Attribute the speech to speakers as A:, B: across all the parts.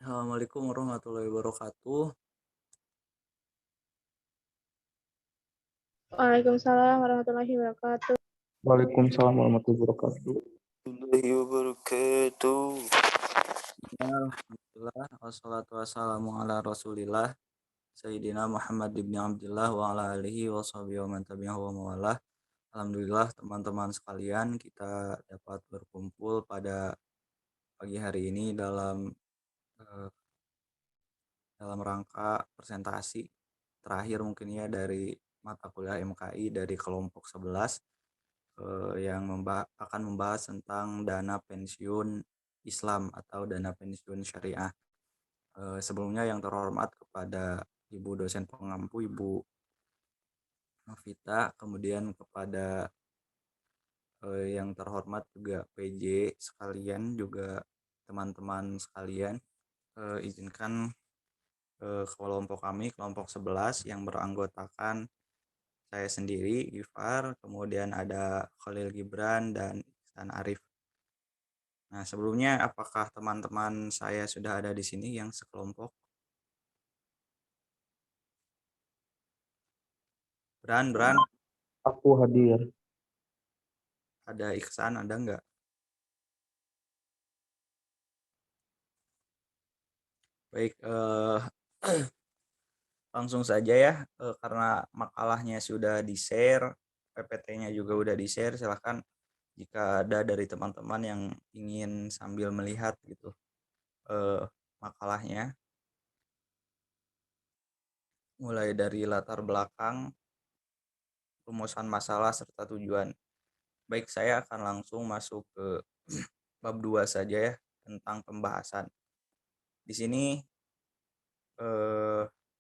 A: Assalamualaikum warahmatullahi wabarakatuh.
B: Waalaikumsalam warahmatullahi wabarakatuh.
C: Waalaikumsalam warahmatullahi wabarakatuh.
D: Warahmatullahi wabarakatuh.
A: Alhamdulillah, wassalatu wassalamu ala rasulillah Sayyidina Muhammad ibn Abdullah wa ala alihi wa sahbihi wa man tabi'ahu wa mawalah. Alhamdulillah teman-teman sekalian, kita dapat berkumpul pada pagi hari ini eh, dalam rangka presentasi terakhir mungkin ya dari mata kuliah MKI dari kelompok 11 yang akan membahas tentang dana pensiun Islam atau dana pensiun syariah. Sebelumnya yang terhormat kepada Ibu dosen pengampu Ibu Novita, kemudian kepada yang terhormat juga PJ sekalian, juga teman-teman sekalian, izinkan kelompok kami, kelompok 11 yang beranggotakan saya sendiri, Gifar, kemudian ada Khalil Gibran dan Ihsan Arif. Nah, sebelumnya apakah teman-teman saya sudah ada di sini yang sekelompok? Bran,
C: Aku hadir.
A: ada Ihsan, ada enggak? Baik, langsung saja ya, karena makalahnya sudah di-share, PPT-nya juga udah di-share, silahkan jika ada dari teman-teman yang ingin sambil melihat gitu makalahnya, mulai dari latar belakang, rumusan masalah, serta tujuan. Baik, saya akan langsung masuk ke bab 2 saja ya, tentang pembahasan. Di sini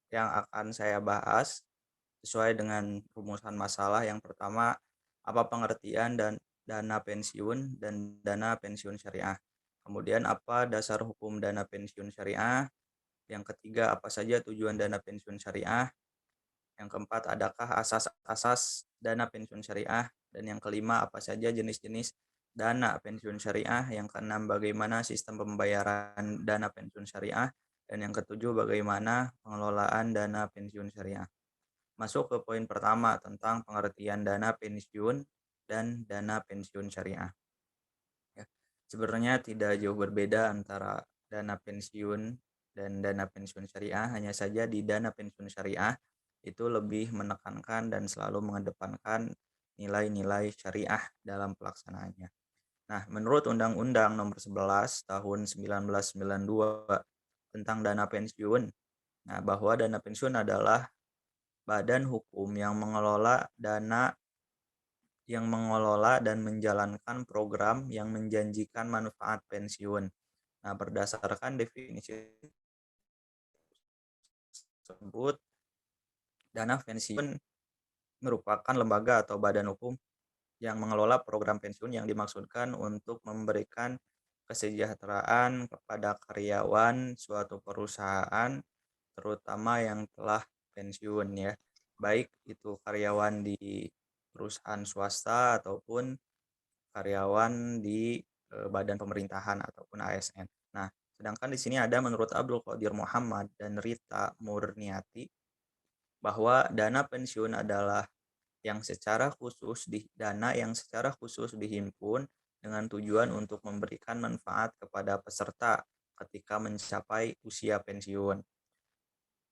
A: yang akan saya bahas sesuai dengan rumusan masalah. Yang pertama, apa pengertian dan dana pensiun dan dana pensiun syariah. Kemudian apa dasar hukum dana pensiun syariah. Yang ketiga, apa saja tujuan dana pensiun syariah. Yang keempat, adakah asas-asas dana pensiun syariah. Dan yang kelima, apa saja jenis-jenis dana pensiun syariah. Yang keenam, bagaimana sistem pembayaran dana pensiun syariah. Dan yang ketujuh, bagaimana pengelolaan dana pensiun syariah. Masuk ke poin pertama tentang pengertian dana pensiun dan dana pensiun syariah. Ya, sebenarnya tidak jauh berbeda antara dana pensiun dan dana pensiun syariah, hanya saja di dana pensiun syariah itu lebih menekankan dan selalu mengedepankan nilai-nilai syariah dalam pelaksanaannya. Nah, menurut Undang-Undang Nomor 11 Tahun 1992 tentang dana pensiun, nah bahwa dana pensiun adalah badan hukum yang mengelola dan menjalankan program yang menjanjikan manfaat pensiun. Nah, berdasarkan definisi tersebut, dana pensiun merupakan lembaga atau badan hukum yang mengelola program pensiun yang dimaksudkan untuk memberikan kesejahteraan kepada karyawan suatu perusahaan, terutama yang telah pensiun ya, baik itu karyawan di perusahaan swasta ataupun karyawan di badan pemerintahan ataupun ASN. Nah, sedangkan di sini ada menurut Abdul Qadir Muhammad dan Rita Murniati bahwa dana pensiun adalah dana yang secara khusus dihimpun dengan tujuan untuk memberikan manfaat kepada peserta ketika mencapai usia pensiun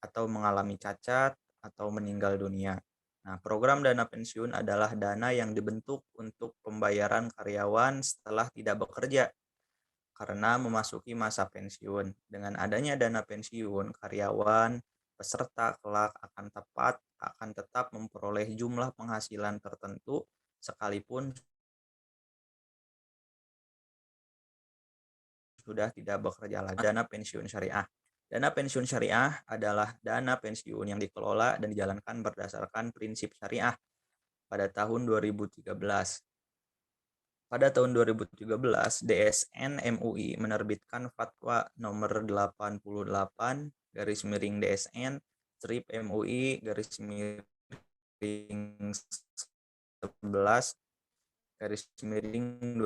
A: atau mengalami cacat atau meninggal dunia. Nah, program dana pensiun adalah dana yang dibentuk untuk pembayaran karyawan setelah tidak bekerja karena memasuki masa pensiun. Dengan adanya dana pensiun, karyawan peserta kelak akan tetap memperoleh jumlah penghasilan tertentu sekalipun sudah tidak bekerja lagi. Dana pensiun syariah. Dana pensiun syariah adalah dana pensiun yang dikelola dan dijalankan berdasarkan prinsip syariah pada tahun 2013. Pada tahun 2013, DSN MUI menerbitkan Fatwa Nomor 88 garis miring DSN strip MUI garis miring 11 garis miring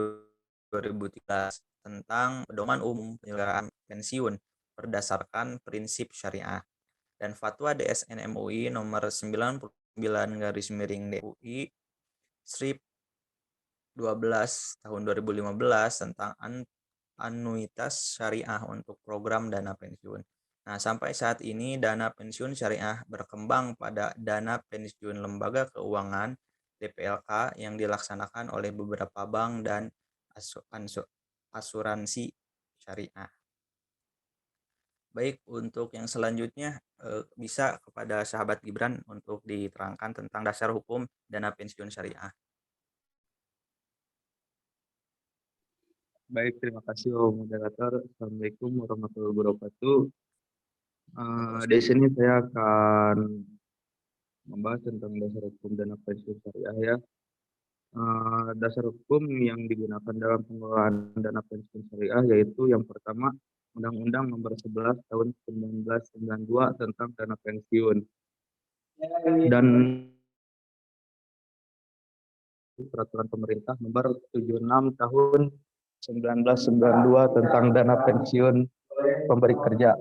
A: 2013 tentang pedoman umum penyelenggaraan pensiun berdasarkan prinsip syariah. Dan Fatwa DSN MUI nomor 99/DUI Strip 12 tahun 2015 tentang anuitas syariah untuk program dana pensiun. Nah, sampai saat ini dana pensiun syariah berkembang pada dana pensiun lembaga keuangan DPLK yang dilaksanakan oleh beberapa bank dan asuransi syariah. Baik, untuk yang selanjutnya bisa kepada sahabat Gibran untuk diterangkan tentang dasar hukum dana pensiun syariah.
C: Baik, terima kasih moderator. Assalamualaikum warahmatullahi wabarakatuh. Di sini saya akan membahas tentang dasar hukum dana pensiun syariah ya. Dasar hukum yang digunakan dalam pengelolaan dana pensiun syariah yaitu yang pertama Undang-Undang Nomor 11 Tahun 1992 tentang dana pensiun dan Peraturan Pemerintah Nomor 76 Tahun 1992 tentang dana pensiun pemberi kerja.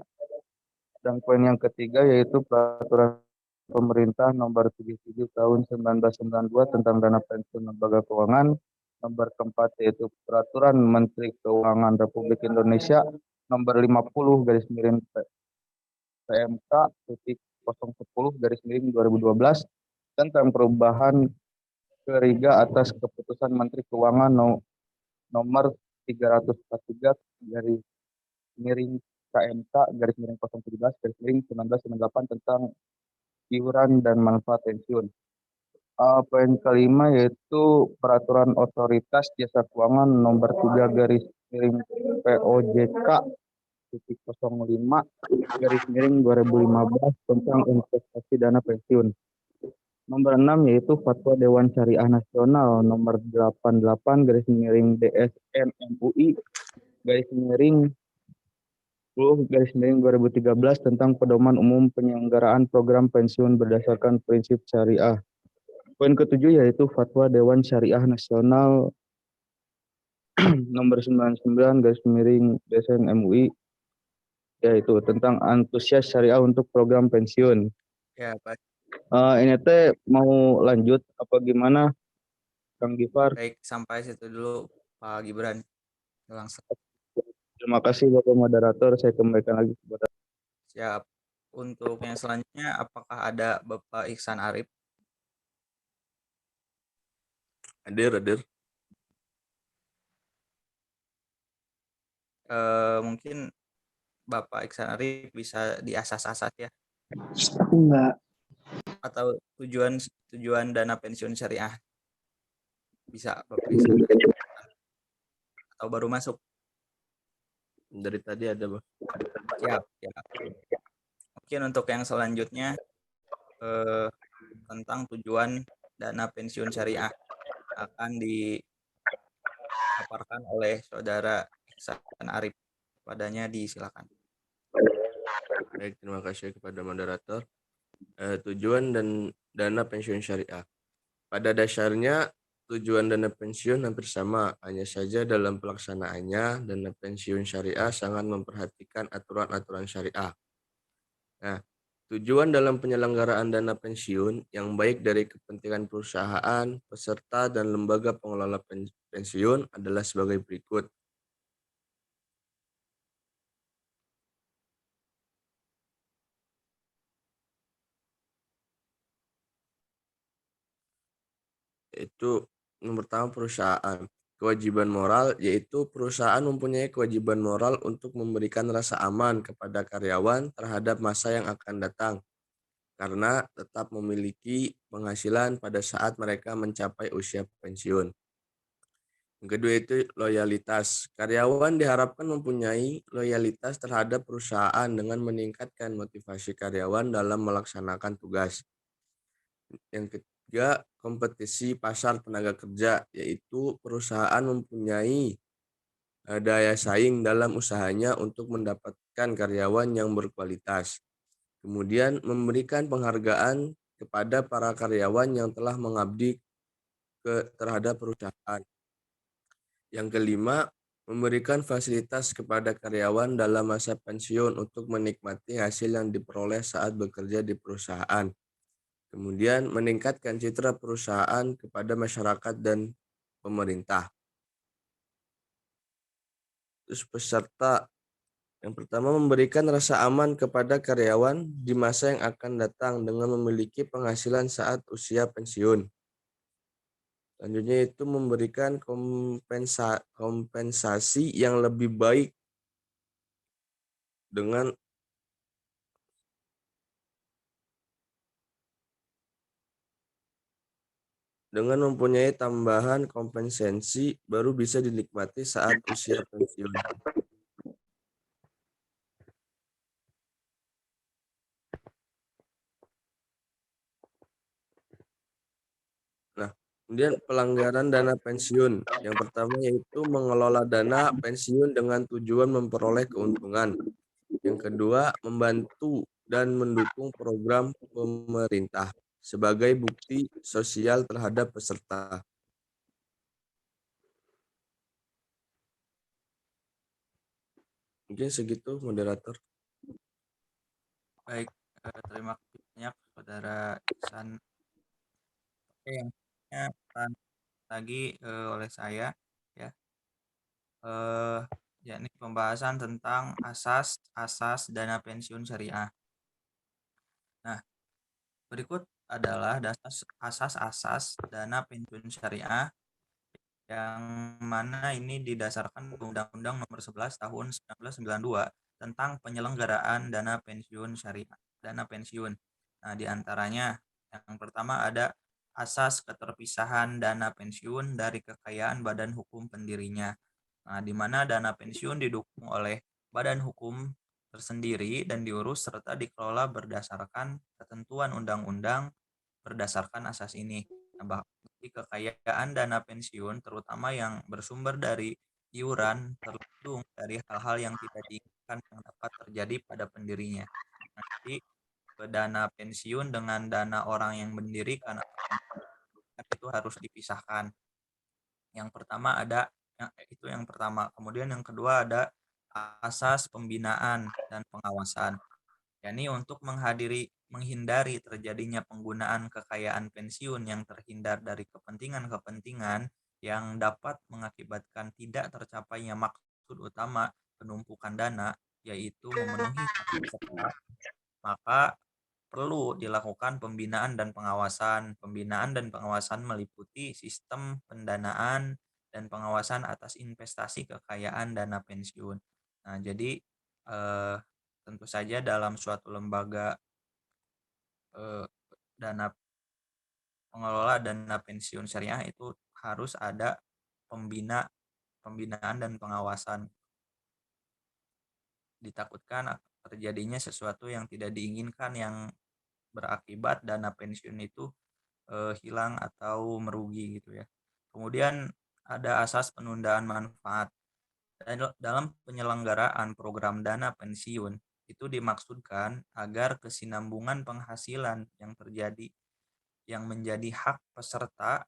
C: Dan poin yang ketiga yaitu Peraturan Pemerintah Nomor 77 Tahun 1992 tentang dana pensiun lembaga keuangan. Nomor keempat yaitu Peraturan Menteri Keuangan Republik Indonesia Nomor 50 garis miring PMK titik 010 garis miring 2012 tentang perubahan keriga atas keputusan Menteri Keuangan nomor 343 garis miring KMK garis miring 017 garis miring 1998 tentang iuran dan manfaat pensiun. Poin kelima yaitu Peraturan Otoritas Jasa Keuangan nomor 3 garis miring POJK titik 05 garis miring 2015 tentang investasi dana pensiun. Nomor 6 yaitu Fatwa Dewan Syariah Nasional nomor 88 garis miring DSN MUI garis miring 10 garis miring 2013 tentang pedoman umum penyelenggaraan program pensiun berdasarkan prinsip syariah. Poin ketujuh yaitu Fatwa Dewan Syariah Nasional nomor 99 garis miring DSN MUI yaitu tentang antusias syariah untuk program pensiun.
A: Ya, Pak.
C: Ini teh mau lanjut apa gimana, Kang Gifar?
A: Baik, sampai situ dulu Pak Gibran. Langsung.
C: Terima kasih Bapak Moderator, saya kembalikan lagi kepada.
A: Siap. Untuk yang selanjutnya, apakah ada Bapak Ihsan Arif?
D: Hadir.
A: Mungkin Bapak Ihsan Arif bisa diasas-asas ya.
B: Enggak.
A: Atau tujuan dana pensiun syariah. Bisa Bapak Ihsan atau baru masuk?
D: Dari tadi ada, Bang.
A: Siap. Mungkin untuk yang selanjutnya tentang tujuan dana pensiun syariah akan dipaparkan oleh Saudara Ihsan Arif. Padanya disilakan.
D: Baik, terima kasih kepada moderator. Tujuan dan dana pensiun syariah. Pada dasarnya tujuan dana pensiun hampir sama, hanya saja dalam pelaksanaannya dana pensiun syariah sangat memperhatikan aturan-aturan syariah. Nah, tujuan dalam penyelenggaraan dana pensiun yang baik dari kepentingan perusahaan, peserta, dan lembaga pengelola pensiun adalah sebagai berikut. Yaitu yang pertama perusahaan. Kewajiban moral yaitu perusahaan mempunyai kewajiban moral untuk memberikan rasa aman kepada karyawan terhadap masa yang akan datang karena tetap memiliki penghasilan pada saat mereka mencapai usia pensiun. Yang kedua itu loyalitas. Karyawan diharapkan mempunyai loyalitas terhadap perusahaan dengan meningkatkan motivasi karyawan dalam melaksanakan tugas. Yang ketiga, kompetisi pasar tenaga kerja, yaitu perusahaan mempunyai daya saing dalam usahanya untuk mendapatkan karyawan yang berkualitas. Kemudian memberikan penghargaan kepada para karyawan yang telah mengabdi terhadap perusahaan. Yang kelima, memberikan fasilitas kepada karyawan dalam masa pensiun untuk menikmati hasil yang diperoleh saat bekerja di perusahaan. Kemudian meningkatkan citra perusahaan kepada masyarakat dan pemerintah. Terus peserta yang pertama memberikan rasa aman kepada karyawan di masa yang akan datang dengan memiliki penghasilan saat usia pensiun. Selanjutnya itu memberikan kompensasi yang lebih baik dengan mempunyai tambahan kompensasi baru bisa dinikmati saat usia pensiun. Nah, kemudian pelanggaran dana pensiun. Yang pertama yaitu mengelola dana pensiun dengan tujuan memperoleh keuntungan. Yang kedua, membantu dan mendukung program pemerintah sebagai bukti sosial terhadap peserta. Mungkin segitu, moderator.
A: Baik, terima kasih banyak Saudara Ihsan. Oke, yang akan lagi oleh saya ya, yakni pembahasan tentang asas dana pensiun syariah. Nah, berikut adalah asas-asas dana pensiun syariah yang mana ini didasarkan Undang-Undang Nomor 11 Tahun 1992 tentang penyelenggaraan dana pensiun syariah, dana pensiun. Nah, diantaranya yang pertama ada asas keterpisahan dana pensiun dari kekayaan badan hukum pendirinya. Nah, di mana dana pensiun didukung oleh badan hukum tersendiri dan diurus serta dikelola berdasarkan ketentuan undang-undang berdasarkan asas ini. Nah, kekayaan dana pensiun terutama yang bersumber dari iuran terlindung dari hal-hal yang tidak diinginkan yang dapat terjadi pada pendirinya. Nah, jadi dana pensiun dengan dana orang yang mendirikan atau itu harus dipisahkan. Yang pertama ada itu yang pertama. Kemudian yang kedua ada asas pembinaan dan pengawasan, yakni untuk menghindari terjadinya penggunaan kekayaan pensiun yang terhindar dari kepentingan-kepentingan yang dapat mengakibatkan tidak tercapainya maksud utama penumpukan dana, yaitu memenuhi hak peserta, maka perlu dilakukan pembinaan dan pengawasan. Pembinaan dan pengawasan meliputi sistem pendanaan dan pengawasan atas investasi kekayaan dana pensiun. Nah, jadi tentu saja dalam suatu lembaga dana pengelola dana pensiun syariah itu harus ada pembinaan dan pengawasan. Ditakutkan terjadinya sesuatu yang tidak diinginkan yang berakibat dana pensiun itu hilang atau merugi gitu ya. Kemudian ada asas penundaan manfaat. Dalam penyelenggaraan program dana pensiun itu dimaksudkan agar kesinambungan penghasilan yang terjadi yang menjadi hak peserta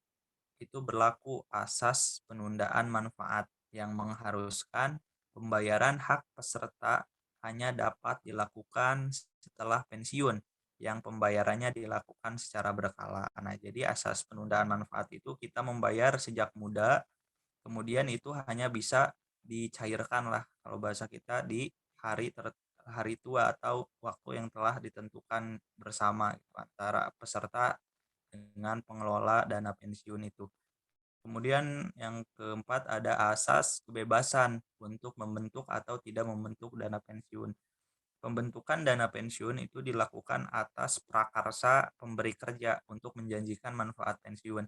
A: itu berlaku asas penundaan manfaat yang mengharuskan pembayaran hak peserta hanya dapat dilakukan setelah pensiun yang pembayarannya dilakukan secara berkala. Nah, jadi asas penundaan manfaat itu kita membayar sejak muda, kemudian itu hanya bisa dicairkan lah kalau bahasa kita di hari tua atau waktu yang telah ditentukan bersama gitu, antara peserta dengan pengelola dana pensiun itu. Kemudian yang keempat ada asas kebebasan untuk membentuk atau tidak membentuk dana pensiun. Pembentukan dana pensiun itu dilakukan atas prakarsa pemberi kerja untuk menjanjikan manfaat pensiun.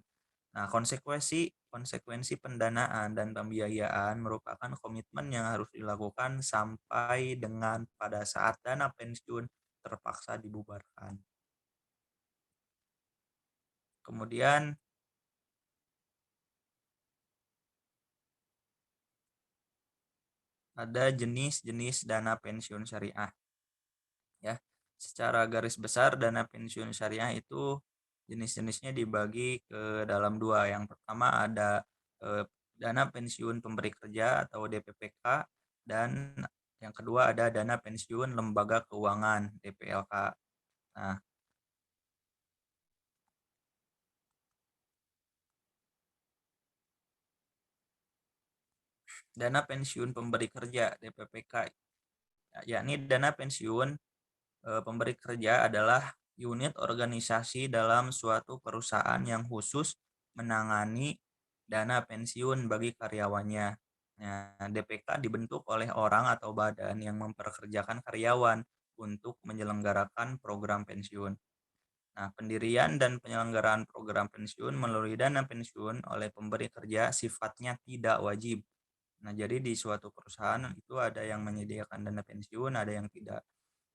A: Nah, konsekuensi pendanaan dan pembiayaan merupakan komitmen yang harus dilakukan sampai dengan pada saat dana pensiun terpaksa dibubarkan. Kemudian ada jenis-jenis dana pensiun syariah. Ya, secara garis besar dana pensiun syariah itu jenis-jenisnya dibagi ke dalam dua. Yang pertama ada dana pensiun pemberi kerja atau DPPK, dan yang kedua ada dana pensiun lembaga keuangan DPLK. Nah, dana pensiun pemberi kerja DPPK, yakni dana pensiun pemberi kerja adalah unit organisasi dalam suatu perusahaan yang khusus menangani dana pensiun bagi karyawannya. Nah, DPK dibentuk oleh orang atau badan yang memperkerjakan karyawan untuk menyelenggarakan program pensiun. Nah, pendirian dan penyelenggaraan program pensiun melalui dana pensiun oleh pemberi kerja sifatnya tidak wajib. Nah, jadi di suatu perusahaan itu ada yang menyediakan dana pensiun, ada yang tidak.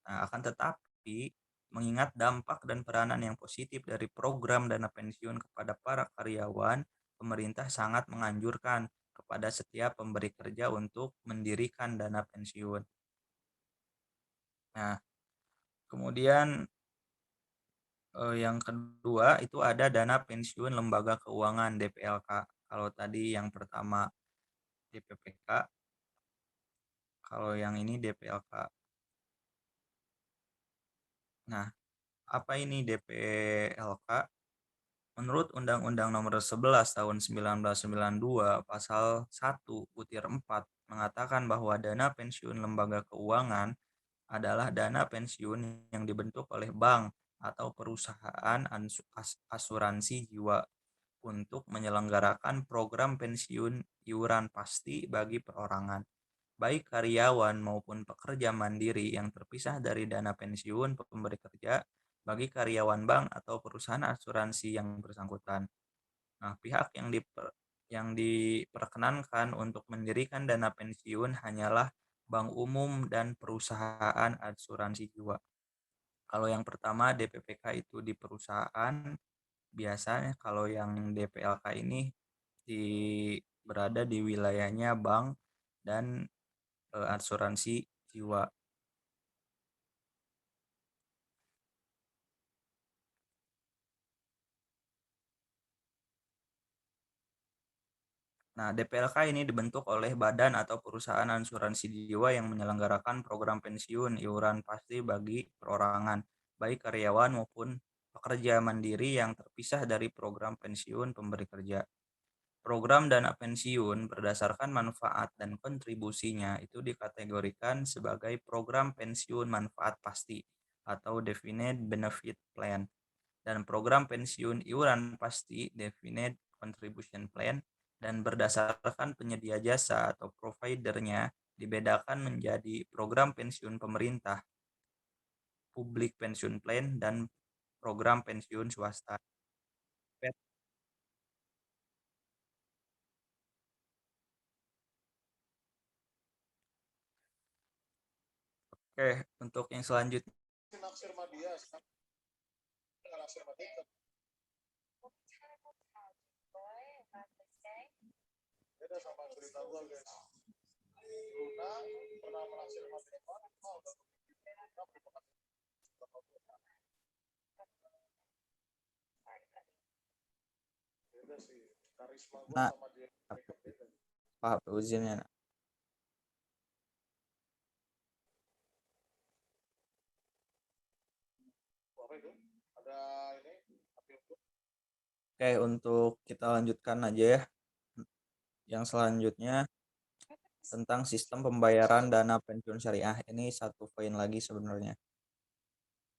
A: Nah, akan tetapi mengingat dampak dan peranan yang positif dari program dana pensiun kepada para karyawan, pemerintah sangat menganjurkan kepada setiap pemberi kerja untuk mendirikan dana pensiun. Nah, kemudian yang kedua itu ada dana pensiun lembaga keuangan DPLK. Kalau tadi yang pertama DPPK, kalau yang ini DPLK. Nah, apa ini DPLK? Menurut Undang-Undang Nomor 11 Tahun 1992 Pasal 1 Butir 4 mengatakan bahwa dana pensiun lembaga keuangan adalah dana pensiun yang dibentuk oleh bank atau perusahaan asuransi jiwa untuk menyelenggarakan program pensiun iuran pasti bagi perorangan, baik karyawan maupun pekerja mandiri yang terpisah dari dana pensiun pemberi kerja bagi karyawan bank atau perusahaan asuransi yang bersangkutan. Nah, pihak yang diperkenankan untuk mendirikan dana pensiun hanyalah bank umum dan perusahaan asuransi jiwa. Kalau yang pertama DPPK itu di perusahaan, biasanya kalau yang DPLK ini berada di wilayahnya bank dan asuransi jiwa. Nah, DPLK ini dibentuk oleh badan atau perusahaan asuransi jiwa yang menyelenggarakan program pensiun iuran pasti bagi perorangan, baik karyawan maupun pekerja mandiri yang terpisah dari program pensiun pemberi kerja. Program dana pensiun berdasarkan manfaat dan kontribusinya itu dikategorikan sebagai program pensiun manfaat pasti atau definite benefit plan, dan program pensiun iuran pasti definite contribution plan, dan berdasarkan penyedia jasa atau providernya dibedakan menjadi program pensiun pemerintah, public pension plan, dan program pensiun swasta. Oke, untuk yang selanjutnya nah, Pak uzinnya. Oke, untuk kita lanjutkan aja ya. Yang selanjutnya tentang sistem pembayaran dana pensiun syariah. Ini satu poin lagi sebenarnya.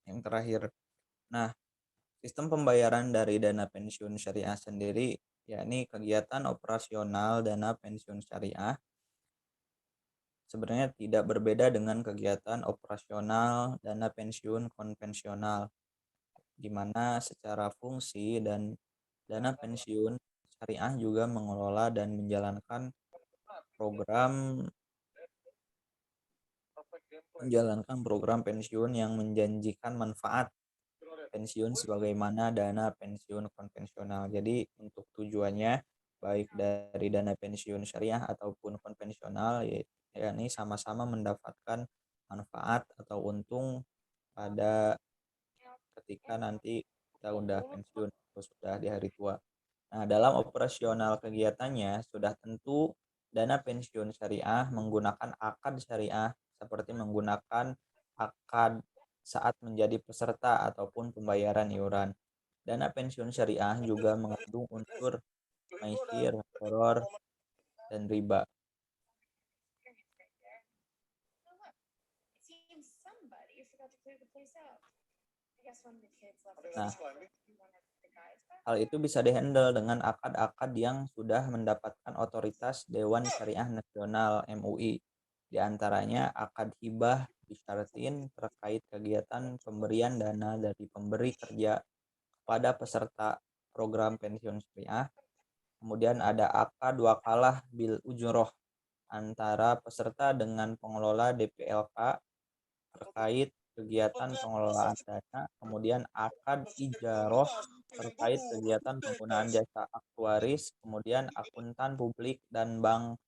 A: Yang terakhir. Nah, sistem pembayaran dari dana pensiun syariah sendiri, yakni kegiatan operasional dana pensiun syariah, sebenarnya tidak berbeda dengan kegiatan operasional dana pensiun konvensional, di mana secara fungsi dan dana pensiun syariah juga mengelola dan menjalankan program pensiun yang menjanjikan manfaat pensiun sebagaimana dana pensiun konvensional. Jadi untuk tujuannya baik dari dana pensiun syariah ataupun konvensional, yakni sama-sama mendapatkan manfaat atau untung pada ketika nanti kita udah pensiun atau sudah di hari tua. Nah, dalam operasional kegiatannya sudah tentu dana pensiun syariah menggunakan akad syariah seperti menggunakan akad saat menjadi peserta ataupun pembayaran iuran. Dana pensiun syariah juga mengandung unsur maisir, horor, dan riba. Nah, hal itu bisa dihandle dengan akad-akad yang sudah mendapatkan otoritas Dewan Syariah Nasional MUI. Di antaranya akad hibah disyaratin terkait kegiatan pemberian dana dari pemberi kerja kepada peserta program pensiun syariah. Kemudian ada akad wakalah bil ujroh antara peserta dengan pengelola DPLK terkait kegiatan pengelolaan dana, kemudian akad ijaroh terkait kegiatan penggunaan jasa aktuaris, kemudian akuntan publik dan bank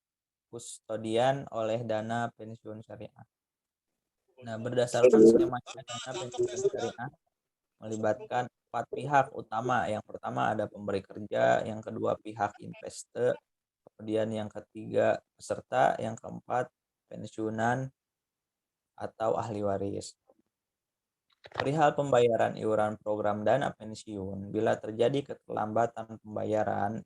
A: kustodian oleh dana pensiun syariah. Nah, berdasarkan skema dana pensiun syariah melibatkan 4 pihak utama. Yang pertama ada pemberi kerja, yang kedua pihak investor, kemudian yang ketiga peserta, yang keempat pensiunan atau ahli waris. Perihal pembayaran iuran program dana pensiun, bila terjadi keterlambatan pembayaran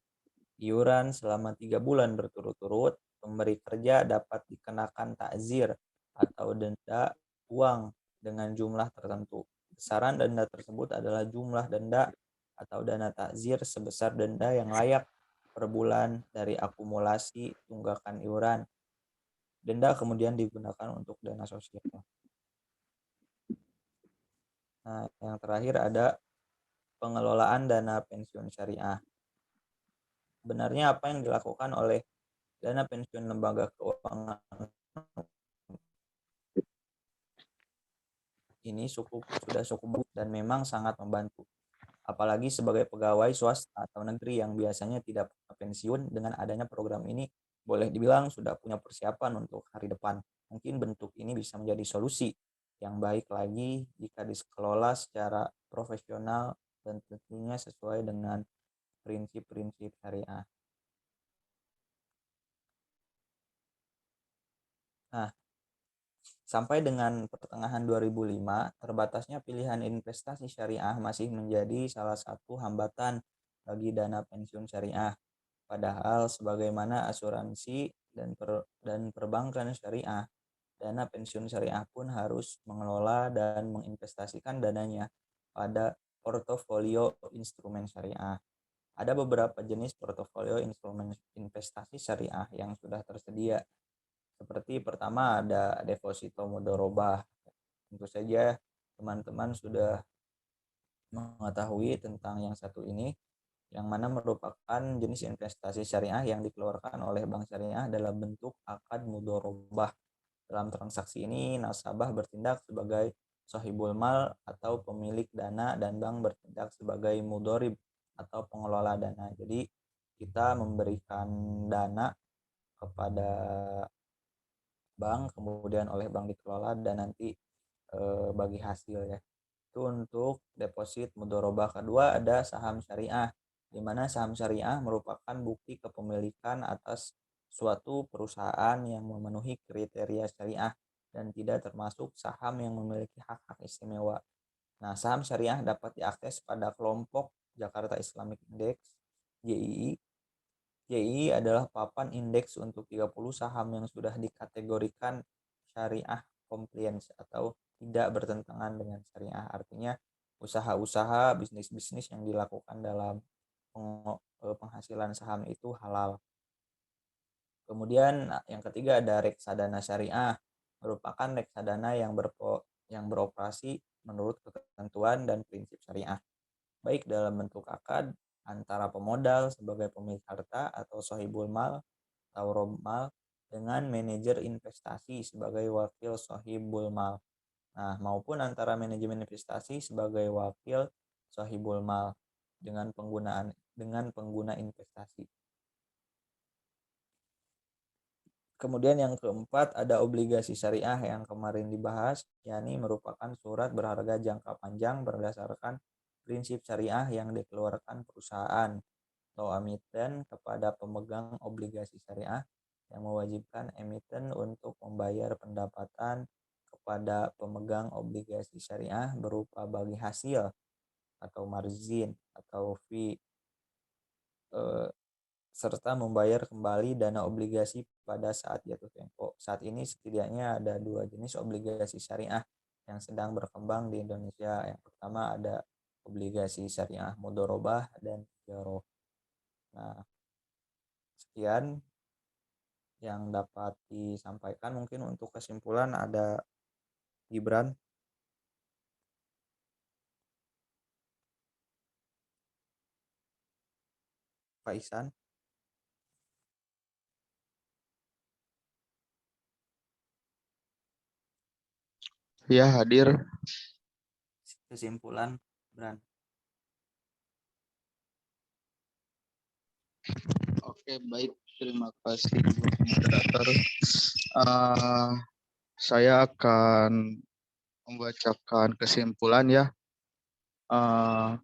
A: iuran selama 3 bulan berturut-turut, pemberi kerja dapat dikenakan takzir atau denda uang dengan jumlah tertentu. Besaran denda tersebut adalah jumlah denda atau dana takzir sebesar denda yang layak per bulan dari akumulasi tunggakan iuran. Denda kemudian digunakan untuk dana sosial. Nah, yang terakhir ada pengelolaan dana pensiun syariah. Benarnya apa yang dilakukan oleh dana pensiun lembaga keuangan ini sudah cukup bagus dan memang sangat membantu. Apalagi sebagai pegawai swasta atau negeri yang biasanya tidak pernah pensiun, dengan adanya program ini boleh dibilang sudah punya persiapan untuk hari depan. Mungkin bentuk ini bisa menjadi solusi yang baik lagi jika dikelola secara profesional dan tentunya sesuai dengan prinsip-prinsip syariah. Nah, sampai dengan pertengahan 2005, terbatasnya pilihan investasi syariah masih menjadi salah satu hambatan bagi dana pensiun syariah. Padahal sebagaimana asuransi dan perbankan syariah, dana pensiun syariah pun harus mengelola dan menginvestasikan dananya pada portofolio instrumen syariah. Ada beberapa jenis portofolio instrumen investasi syariah yang sudah tersedia. Seperti pertama ada deposito mudharabah. Tentu saja teman-teman sudah mengetahui tentang yang satu ini, yang mana merupakan jenis investasi syariah yang dikeluarkan oleh bank syariah dalam bentuk akad mudharabah. Dalam transaksi ini, nasabah bertindak sebagai sahibul mal atau pemilik dana dan bank bertindak sebagai mudharib atau pengelola dana. Jadi kita memberikan dana kepada bank, kemudian oleh bank dikelola dan nanti bagi hasil ya. Itu untuk deposit mudharabah. Kedua ada saham syariah, di mana saham syariah merupakan bukti kepemilikan atas suatu perusahaan yang memenuhi kriteria syariah dan tidak termasuk saham yang memiliki hak-hak istimewa. Nah, saham syariah dapat diakses pada kelompok Jakarta Islamic Index (JII). JII adalah papan indeks untuk 30 saham yang sudah dikategorikan syariah compliance atau tidak bertentangan dengan syariah. Artinya usaha-usaha bisnis-bisnis yang dilakukan dalam penghasilan saham itu halal. Kemudian yang ketiga ada reksadana syariah, merupakan reksadana yang beroperasi menurut ketentuan dan prinsip syariah, baik dalam bentuk akad antara pemodal sebagai pemilik harta atau sahibul mal atau rob mal dengan manajer investasi sebagai wakil sahibul mal. Nah, maupun antara manajemen investasi sebagai wakil sahibul mal dengan pengguna investasi. Kemudian yang keempat ada obligasi syariah yang kemarin dibahas, yakni merupakan surat berharga jangka panjang berdasarkan prinsip syariah yang dikeluarkan perusahaan. atau emiten kepada pemegang obligasi syariah yang mewajibkan emiten untuk membayar pendapatan kepada pemegang obligasi syariah berupa bagi hasil atau margin atau fee, serta membayar kembali dana obligasi pada saat jatuh tempo. Saat ini setidaknya ada 2 jenis obligasi syariah yang sedang berkembang di Indonesia. Yang pertama ada obligasi syariah mudharabah dan tijarah. Nah, sekian yang dapat disampaikan. Mungkin untuk kesimpulan ada Gibran. Pak Ihsan.
C: Ya, hadir.
A: Kesimpulan, Bran.
C: Oke, baik. Terima kasih, Bu moderator. Eh, saya akan membacakan kesimpulan ya. Eh,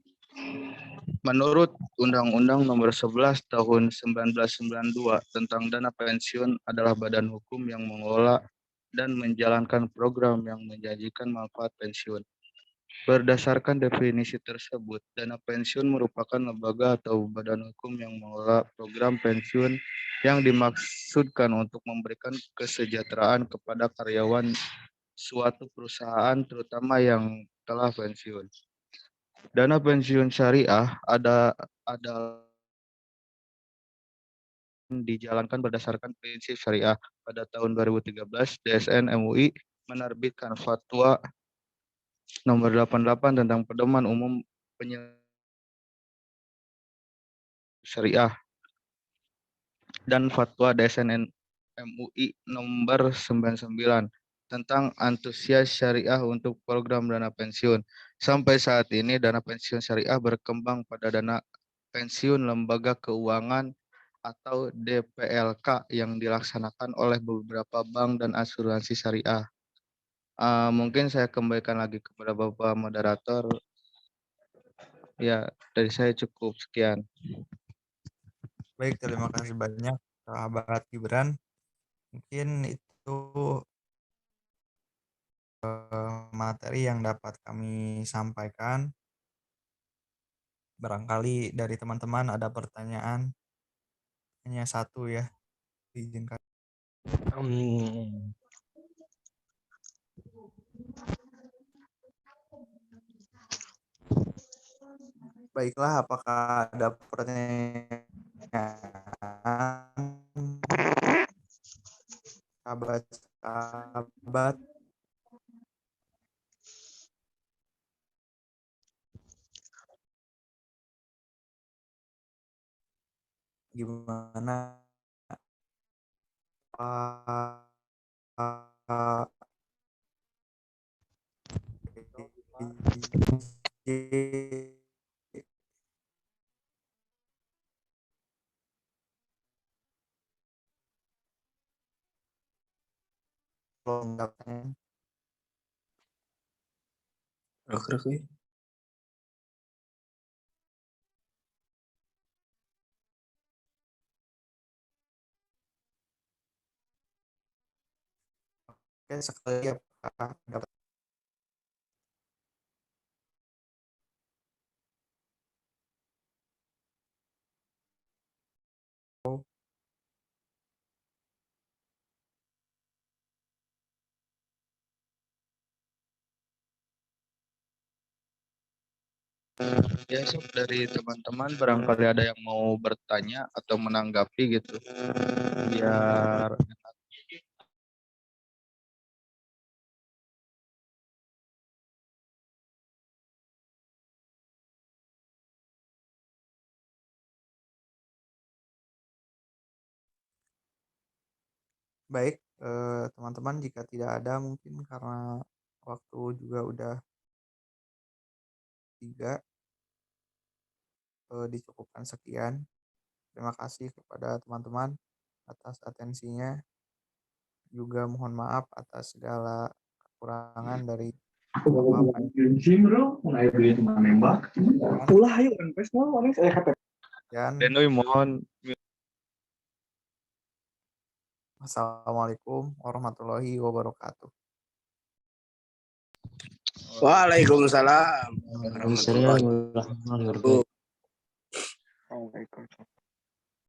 C: Menurut Undang-Undang Nomor 11 Tahun 1992 tentang dana pensiun adalah badan hukum yang mengelola dan menjalankan program yang menjanjikan manfaat pensiun. Berdasarkan definisi tersebut, dana pensiun merupakan lembaga atau badan hukum yang mengelola program pensiun yang dimaksudkan untuk memberikan kesejahteraan kepada karyawan suatu perusahaan, terutama yang telah pensiun. Dana pensiun syariah adalah dijalankan berdasarkan prinsip syariah. Pada tahun 2013, DSN MUI menerbitkan fatwa nomor 88 tentang pedoman umum penyelenggaraan syariah dan fatwa DSN MUI nomor 99 tentang antusias syariah untuk program dana pensiun. Sampai saat ini dana pensiun syariah berkembang pada dana pensiun lembaga keuangan atau DPLK yang dilaksanakan oleh beberapa bank dan asuransi syariah. Mungkin saya kembalikan lagi kepada Bapak moderator. Ya, dari saya cukup sekian.
A: Baik, terima kasih banyak sahabat Gibran. Mungkin itu materi yang dapat kami sampaikan. Barangkali dari teman-teman ada pertanyaan, hanya satu ya, diizinkan. Baiklah, apakah ada pertanyaan sahabat-sahabat? Gimana Pak
D: Oke.
A: Oke, sekali apakah dapat
C: Ya, Sob, dari teman-teman barangkali ada yang mau bertanya atau menanggapi gitu. Biar
A: baik, teman-teman, jika tidak ada mungkin karena waktu juga udah 3, dicukupkan sekian. Terima kasih kepada teman-teman atas atensinya. Juga mohon maaf atas segala kekurangan dari Bapak.
B: Ulah ayo kan pes mau
A: Sekian.
C: Denoi mohon.
A: Assalamualaikum warahmatullahi wabarakatuh.
D: Waalaikumsalam
B: Waalaikumsalam warahmatullahi wabarakatuh.